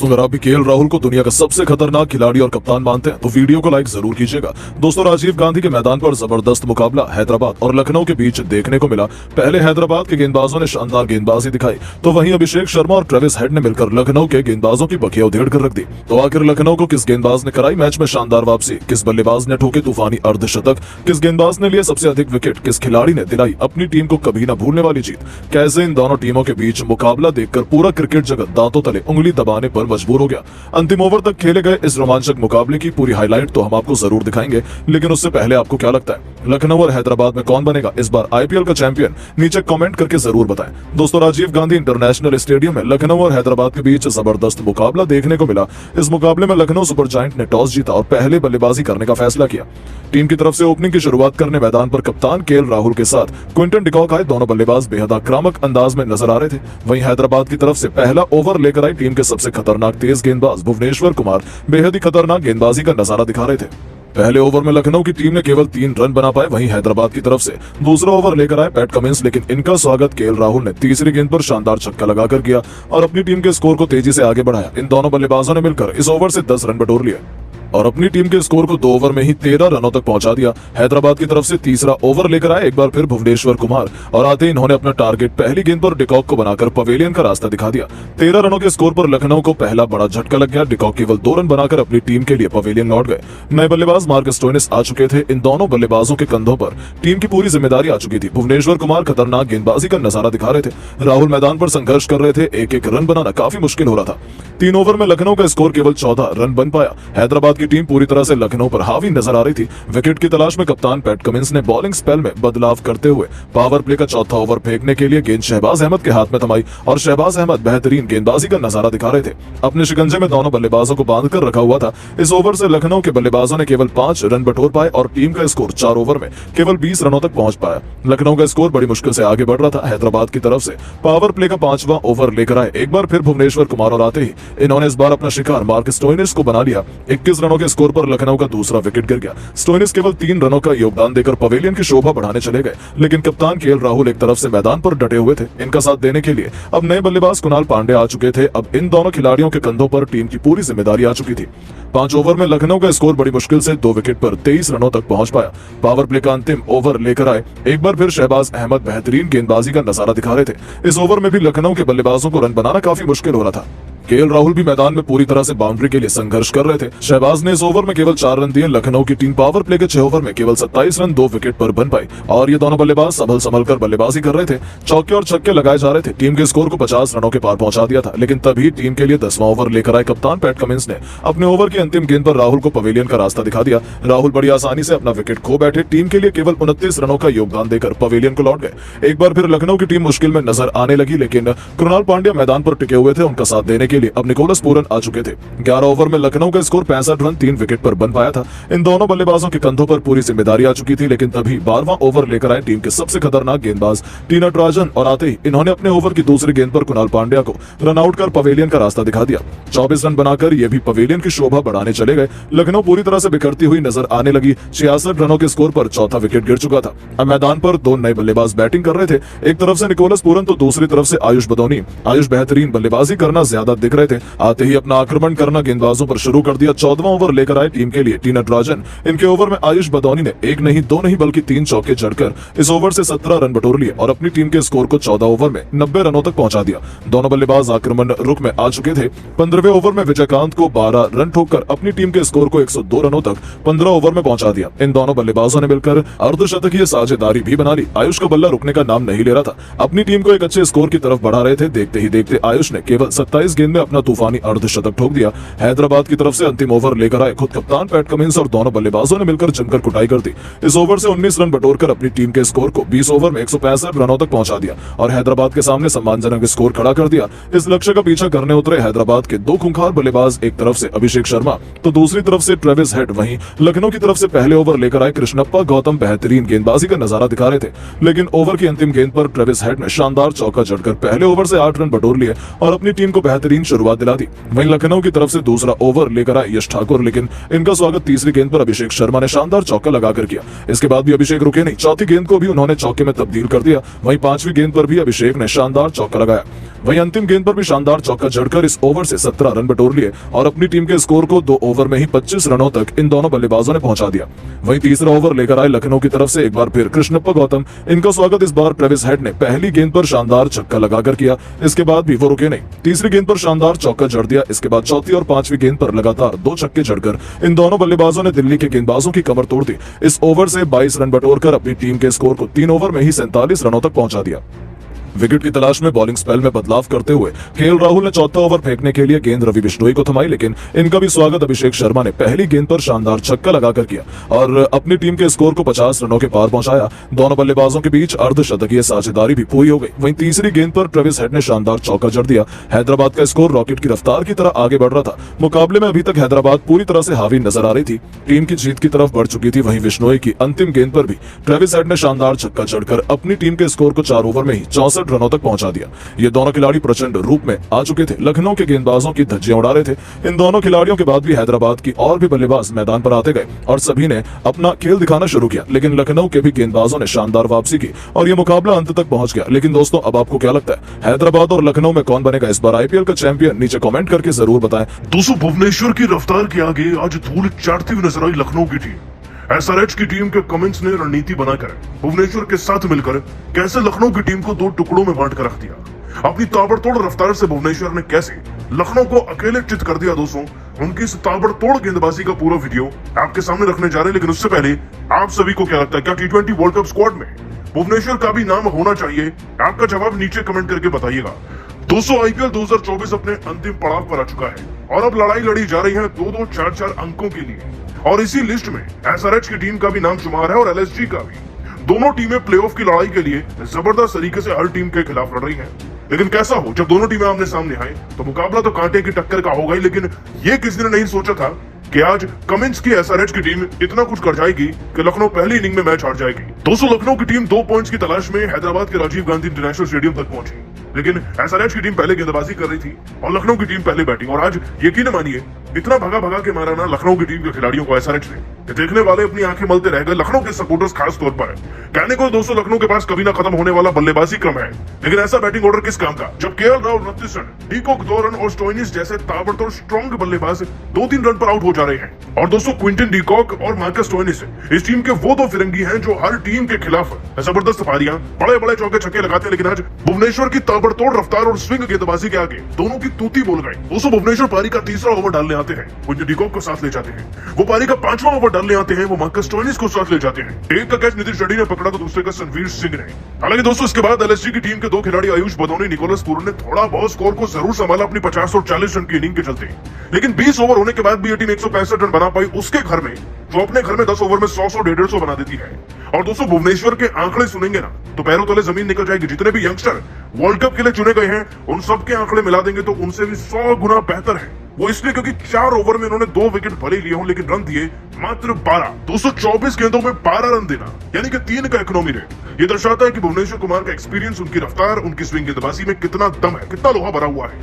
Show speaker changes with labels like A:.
A: दोस्तों अगर आप भी केएल राहुल को दुनिया का सबसे खतरनाक खिलाड़ी और कप्तान मानते हैं तो वीडियो को लाइक जरूर कीजिएगा। दोस्तों राजीव गांधी के मैदान पर जबरदस्त मुकाबला हैदराबाद और लखनऊ के बीच देखने को मिला। पहले हैदराबाद के गेंदबाजों ने शानदार गेंदबाजी दिखाई तो वहीं अभिषेक शर्मा और ट्रेविस हेड ने मिलकर लखनऊ के गेंदबाजों की बखिया उधेड़ कर रख दी। तो आखिर लखनऊ को किस गेंदबाज ने कराई मैच में शानदार वापसी, किस बल्लेबाज ने ठोके तूफानी अर्धशतक, किस गेंदबाज ने लिए सबसे अधिक विकेट, किस खिलाड़ी ने दिलाई अपनी टीम को कभी न भूलने वाली जीत, कैसे इन दोनों टीमों के बीच मुकाबला देखकर पूरा क्रिकेट जगत दांतों तले उंगली दबाने पर मजबूर हो गया। अंतिम ओवर तक खेले गए इस रोमांचक मुकाबले की पूरी हाईलाइट तो हम आपको जरूर दिखाएंगे, लेकिन उससे पहले आपको क्या लगता है लखनऊ और हैदराबाद में कौन बनेगा इस बार आईपीएल का चैंपियन? नीचे कमेंट करके जरूर बताएं। दोस्तों राजीव गांधी इंटरनेशनल स्टेडियम में लखनऊ और हैदराबाद के बीच जबरदस्त मुकाबला देखने को मिला। इस मुकाबले में लखनऊ सुपर जायंट ने टॉस जीता और पहले बल्लेबाजी करने का फैसला किया। टीम की तरफ से ओपनिंग की शुरुआत करने मैदान पर कप्तान केएल राहुल के साथ क्विंटन डिकॉक आए। दोनों बल्लेबाज बेहद आक्रामक अंदाज में नजर आ रहे थे। वहीं हैदराबाद की तरफ से पहला ओवर लेकर आई टीम के सबसे खतरनाक तेज गेंदबाज भुवनेश्वर कुमार बेहद ही खतरनाक गेंदबाजी का नजारा दिखा रहे थे। पहले ओवर में लखनऊ की टीम ने केवल 3 रन बना पाए। वहीं हैदराबाद की तरफ से दूसरा ओवर लेकर आए पैट कमिंस, लेकिन इनका स्वागत केएल राहुल ने तीसरी गेंद पर शानदार छक्का लगाकर किया और अपनी टीम के स्कोर को तेजी से आगे बढ़ाया। इन दोनों बल्लेबाजों ने मिलकर इस ओवर से 10 रन बटोर लिए और अपनी टीम के स्कोर को 2 ओवर में ही 13 रनों तक पहुंचा दिया। हैदराबाद की तरफ से तीसरा ओवर लेकर आए एक बार फिर भुवनेश्वर कुमार और आते ही इन्होंने अपना टारगेट पहली गेंद पर डिकॉक को बनाकर पवेलियन का रास्ता दिखा दिया। 13 रनों के स्कोर पर लखनऊ को पहला बड़ा झटका लग गया। डिकॉक केवल 2 रन बनाकर अपनी टीम के लिए पवेलियन लौट गए। नए बल्लेबाज मार्क स्टोइनिस आ चुके थे। इन दोनों बल्लेबाजों के कंधों पर टीम की पूरी जिम्मेदारी आ चुकी थी। भुवनेश्वर कुमार खतरनाक गेंदबाजी का नजारा दिखा रहे थे। राहुल मैदान पर संघर्ष कर रहे थे। एक रन बनाना काफी मुश्किल हो रहा था। 3 ओवर में लखनऊ का स्कोर केवल 14 रन बन पाया। हैदराबाद की टीम पूरी तरह से लखनऊ पर हावी नजर आ रही थी। विकेट की तलाश में कप्तान पैट कमिंस ने बॉलिंग स्पेल में बदलाव करते हुए पावर प्ले का चौथा ओवर फेंकने के लिए गेंद शहबाज अहमद के हाथ में थमाई और शहबाज अहमद बेहतरीन गेंदबाजी का नजारा दिखा रहे थे। अपने शिकंजे में दोनों बल्लेबाजों को बांध कर रखा हुआ था। इस ओवर से लखनऊ के बल्लेबाजों ने केवल 5 रन बटोर पाए और टीम का स्कोर 4 ओवर में केवल 20 रनों तक पहुंच पाया। लखनऊ का स्कोर बड़ी मुश्किल से आगे बढ़ रहा था। हैदराबाद की तरफ से पावर प्ले का 5वां ओवर लेकर आए एक बार फिर भुवनेश्वर कुमार और आते ही इन्होंने इस बार अपना शिकार मार्क स्टोइनिस को बना लिया। 21 रनों के स्कोर पर लखनऊ का दूसरा विकेट गिर गया। स्टोइनिस केवल 3 रनों का योगदान देकर पवेलियन की शोभा बढ़ाने चले गए, लेकिन कप्तान केएल राहुल एक तरफ से मैदान पर डटे हुए थे। इनका साथ देने के लिए अब नए बल्लेबाज कुणाल पांड्या आ चुके थे। अब इन दोनों खिलाड़ियों के कंधों पर टीम की पूरी जिम्मेदारी आ चुकी थी। 5 ओवर में लखनऊ का स्कोर बड़ी मुश्किल से 2 विकेट पर 23 रनों तक पहुंच पाया। पावर प्ले का अंतिम ओवर लेकर आए एक बार फिर शहबाज अहमद बेहतरीन गेंदबाजी का नजारा दिखा रहे थे। इस ओवर में भी लखनऊ के बल्लेबाजों को रन बनाना काफी मुश्किल हो रहा था। केएल राहुल भी मैदान में पूरी तरह से बाउंड्री के लिए संघर्ष कर रहे थे। शहबाज ने इस ओवर में केवल 4 रन दिए। लखनऊ की टीम पावर प्ले के 6 ओवर में केवल 27 रन 2 विकेट पर बन पाई और ये दोनों बल्लेबाज संभल कर बल्लेबाजी कर रहे थे। चौके और छक्के लगाए जा रहे थे। टीम के स्कोर को 50 रनों के पार पहुंचा दिया था, लेकिन तभी टीम के लिए 10वां ओवर लेकर आए कप्तान पैट कमिंस ने अपने ओवर की अंतिम गेंद पर राहुल को पवेलियन का रास्ता दिखा दिया। राहुल बड़ी आसानी से अपना विकेट खो बैठे। टीम के लिए केवल 29 रनों का योगदान देकर पवेलियन को लौट गए। एक बार फिर लखनऊ की टीम मुश्किल में नजर आने लगी, लेकिन कुणाल पांड्या मैदान पर टिके हुए थे। उनका साथ देने के लिए अब निकोलस पूरन आ चुके थे। 11 ओवर में लखनऊ का स्कोर 65 रन 3 विकेट पर बन पाया था। इन दोनों बल्लेबाजों के कंधों पर पूरी जिम्मेदारी आ चुकी थी, लेकिन तभी 12वां ओवर लेकर आए टीम के सबसे खतरनाक गेंदबाज टी नटराजन और आते ही इन्होंने अपने ओवर की दूसरी गेंद पर कुणाल पांड्या को रन आउट कर पवेलियन का रास्ता दिखा दिया। 24 रन बनाकर ये भी पवेलियन की शोभा बढ़ाने चले गए। लखनऊ पूरी तरह से बिखरती हुई नजर आने लगी। 66 रनों के स्कोर पर चौथा विकेट गिर चुका था। अब मैदान पर 2 नए बल्लेबाज बैटिंग कर रहे थे। एक तरफ से निकोलस पूरन तो दूसरी तरफ से आयुष बदौनी। आयुष बेहतरीन बल्लेबाजी करना ज्यादा दिख रहे थे। आते ही अपना आक्रमण करना गेंदबाजों पर शुरू कर दिया। 14वां ओवर लेकर आए टीम के लिए टी नटराजन। इनके ओवर में आयुष बदौनी ने 1 नहीं 2 नहीं बल्कि 3 चौके जड़कर इस ओवर से 17 रन बटोर लिए और अपनी टीम के स्कोर को 14 ओवर में 90 रनों तक पहुंचा दिया। दोनों बल्लेबाज आक्रमण रुख में आ चुके थे। 15वें ओवर में विजयकांत को 12 रन ठोककर अपनी टीम के स्कोर को 102 रनों तक 15 ओवर में पहुंचा दिया। इन दोनों बल्लेबाजों ने मिलकर अर्धशतकीय साझेदारी भी बना ली। आयुष का बल्ला रुकने का नाम नहीं ले रहा था। अपनी टीम को एक अच्छे स्कोर की तरफ बढ़ा रहे थे। देखते ही देखते आयुष ने केवल 27 गेंद में अपना तूफानी अर्धशतक ठोक दिया। हैदराबाद की तरफ से अंतिम ओवर लेकर आए खुद कप्तान पैट कमिंस और दोनों बल्लेबाजों ने मिलकर जमकर कुटाई कर दी। इस ओवर से 19 रन बटोरकर अपनी टीम के स्कोर को 20 ओवर में 165 रनों तक पहुंचा दिया और हैदराबाद के सामने सम्मानजनक स्कोर खड़ा कर दिया। इस लक्ष्य का पीछा करने उतरे हैदराबाद के 2 खूंखार बल्लेबाज, एक तरफ से अभिषेक शर्मा तो दूसरी तरफ से ट्रेविस हेड। वहीं लखनऊ की तरफ से पहले ओवर लेकर आए कृष्णप्पा गौतम बेहतरीन गेंदबाजी का नजारा दिखा रहे थे, लेकिन ओवर की अंतिम गेंद पर ट्रेविस हेड ने शानदार चौका जड़कर पहले ओवर से 8 रन बटोर लिए और अपनी टीम को बेहतरीन शुरुआत दिला दी। वहीं लखनऊ की तरफ से दूसरा ओवर लेकर आए यश ठाकुर, लेकिन इनका स्वागत तीसरी गेंद पर अभिषेक शर्मा ने शानदार चौका लगाकर किया। इसके बाद भी अभिषेक रुके नहीं। चौथी गेंद को भी उन्होंने चौके में तब्दील कर दिया। वहीं 5वीं गेंद पर भी अभिषेक ने शानदार चौका लगाया। वहीं अंतिम गेंद पर भी शानदार चौका जड़कर इस ओवर से 17 रन बटोर लिए और अपनी टीम के स्कोर को 2 ओवर में ही 25 रनों तक इन दोनों बल्लेबाजों ने पहुंचा दिया। वहीं तीसरा ओवर लेकर आए लखनऊ की तरफ से एक बार फिर कृष्णप्पा गौतम। इनका स्वागत इस बार ट्रेविस हेड ने पहली गेंद पर शानदार छक्का लगाकर किया। इसके बाद भी वो रुके नहीं, तीसरी गेंद पर शानदार चौका जड़ दिया। इसके बाद चौथी और पांचवी गेंद पर लगातार 2 छक्के जड़कर इन दोनों बल्लेबाजों ने दिल्ली के गेंदबाजों की कमर तोड़ दी। इस ओवर से 22 रन बटोरकर अपनी टीम के स्कोर को 3 ओवर में ही 47 रनों तक पहुंचा दिया। विकेट की तलाश में बॉलिंग स्पेल में बदलाव करते हुए केएल राहुल ने चौथा ओवर फेंकने के लिए गेंद रवि बिश्नोई को थमाई, लेकिन इनका भी स्वागत अभिषेक शर्मा ने पहली गेंद पर शानदार छक्का लगाकर किया और अपनी टीम के स्कोर को 50 रनों के पार पहुंचाया। दोनों बल्लेबाजों के बीच अर्धशतकीय साझेदारी भी पूरी हो गई। वहीं तीसरी गेंद पर ट्रेविस हेड ने शानदार चौका जड़ दिया। हैदराबाद का स्कोर रॉकेट की रफ्तार की तरह आगे बढ़ रहा था। मुकाबले में अभी तक हैदराबाद पूरी तरह से हावी नजर आ रही थी, टीम की जीत की तरफ बढ़ चुकी थी। वहीं बिश्नोई की अंतिम गेंद पर भी ट्रेविस हेड ने शानदार छक्का जड़कर अपनी टीम के स्कोर को 4 ओवर में ही 64 रनों तक पहुंचा दिया। ये दोनों खिलाड़ी प्रचंड रूप में आ चुके थे, लखनऊ के गेंदबाजों की धज्जियां उड़ा रहे थे। इन दोनों खिलाड़ियों के बाद भी हैदराबाद की और भी बल्लेबाज मैदान पर आते गए और सभी ने अपना खेल दिखाना शुरू किया, लेकिन लखनऊ के भी गेंदबाजों ने शानदार वापसी की और ये मुकाबला अंत तक पहुंच गया। लेकिन दोस्तों, अब आपको क्या लगता है, हैदराबाद और लखनऊ में कौन बनेगा इस बार आईपीएल का चैंपियन? नीचे कमेंट करके जरूर बताएं।
B: दोस्तों, भुवनेश्वर की रफ्तार के आगे आज धूल चाटती हुई नजर आई लखनऊ की टीम। एसआरएच की टीम के कमिंस ने रणनीति बनाकर भुवनेश्वर के साथ मिलकर कैसे लखनऊ की टीम को 2 टुकड़ों में बांट कर रख दिया। अपनी ताबड़तोड़ रफ्तार से भुवनेश्वर ने कैसे लखनऊ को अकेले चित कर दिया। दोस्तों, उनकी इस ताबड़तोड़ गेंदबाजी का पूरा वीडियो आपके सामने रखने जा रहे हैं, लेकिन उससे पहले आप सभी को क्या लगता है, क्या T20 वर्ल्ड कप स्क्वाड में भुवनेश्वर का भी नाम होना चाहिए? आपका जवाब नीचे कमेंट करके बताइएगा। दोस्तों, आईपीएल 2024 अपने अंतिम पड़ाव पर आ चुका है और अब लड़ाई लड़ी जा रही है 2-2, 4-4 अंकों के लिए और इसी लिस्ट में एसआरएच की टीम का भी नाम शुमार है और एलएसजी का भी। दोनों टीमें प्लेऑफ की लड़ाई के लिए जबरदस्त तरीके से हर टीम के खिलाफ लड़ रही हैं। लेकिन कैसा हो, जब दोनों टीमें आमने सामने आए तो मुकाबला तो कांटे की टक्कर का होगा ही, लेकिन ये किसी ने नहीं सोचा था कि आज कमिंस की एसआरएच की टीम इतना कुछ कर जाएगी कि लखनऊ पहली इनिंग में मैच हार जाएगी। दोस्तों, लखनऊ की टीम 2 पॉइंट्स की तलाश में हैदराबाद के राजीव गांधी इंटरनेशनल स्टेडियम तक पहुंची, लेकिन एसआरएच की टीम पहले गेंदबाजी कर रही थी और लखनऊ की टीम पहले बैटिंग। और आज यकीन मानिए, इतना भगा के मारा ना लखनऊ की टीम के खिलाड़ियों को एसआरएच ने, देखने वाले अपनी आंखें मलते रह गए। लखनऊ के सपोर्टर्स खास तौर पर कहने को दोस्तों, लखनऊ के पास कभी ना खत्म होने वाला बल्लेबाजी क्रम है, लेकिन ऐसा बैटिंग ऑर्डर किस काम का, जब KL Rahul 29 run, de Kock 2 run और स्टोइनिस जैसे ताबड़तोड़ स्ट्रॉन्ग बल्लेबाज 2-3 रन पर आउट हो जा रहे हैं। और दोस्तों, क्विंटन डीकॉक और मार्कस स्टोइनिस इस टीम के वो 2 फिरंगी हैं जो हर टीम के खिलाफ जबरदस्त पारियां, बड़े चौके छक्के लगाते हैं। लेकिन आज भुवनेश्वर की ताबड़तोड़ रफ्तार और स्विंग गेंदबाजी के आगे दोनों की तूती बोल गई। दोस्तों, भुवनेश्वर पारी का तीसरा ओवर डालने आते हैं, क्विंटन डीकॉक को साथ ले जाते हैं। वो पारी का 5वां ओवर डालने आते हैं, वो मार्कस स्टोइनिस को साथ ले जाते हैं। एक का कैच नीतीश रेड्डी ने पकड़ा तो दूसरे का संवीर सिंह ने। हालांकि दोस्तों, इसके बाद एलएसजी की टीम के 2 खिलाड़ी आयुष बदौनी, निकोलस पूरन ने थोड़ा बहुत स्कोर को जरूर संभाला अपनी 50 और 40 रन की इनिंग के चलते, लेकिन 20 ओवर होने के बाद भी ये टीम 165 रन बना पाई उसके घर में, जो अपने घर में 10 ओवर में 100, 150 बना देती है। और दोस्तों, भुवनेश्वर के आंकड़े सुनेंगे ना तो पैरों तले जमीन निकल जाएगी। जितने भी यंगस्टर वर्ल्ड कप के लिए चुने गए हैं, उन सबके आंकड़े मिला देंगे तो उनसे भी 100 गुना बेहतर है। वो इसलिए क्योंकि 4 ओवर में इन्होंने 2 विकेट भले लिए हों, लेकिन रन दिए मात्र 12। 224 गेंदों में 12 रन देना, यानी कि 3 का इकोनॉमी रेट। ये दर्शाता है कि भुवनेश्वर कुमार का एक्सपीरियंस, उनकी रफ्तार, उनकी स्विंग गेंदबाजी में कितना दम है, कितना लोहा भरा हुआ है।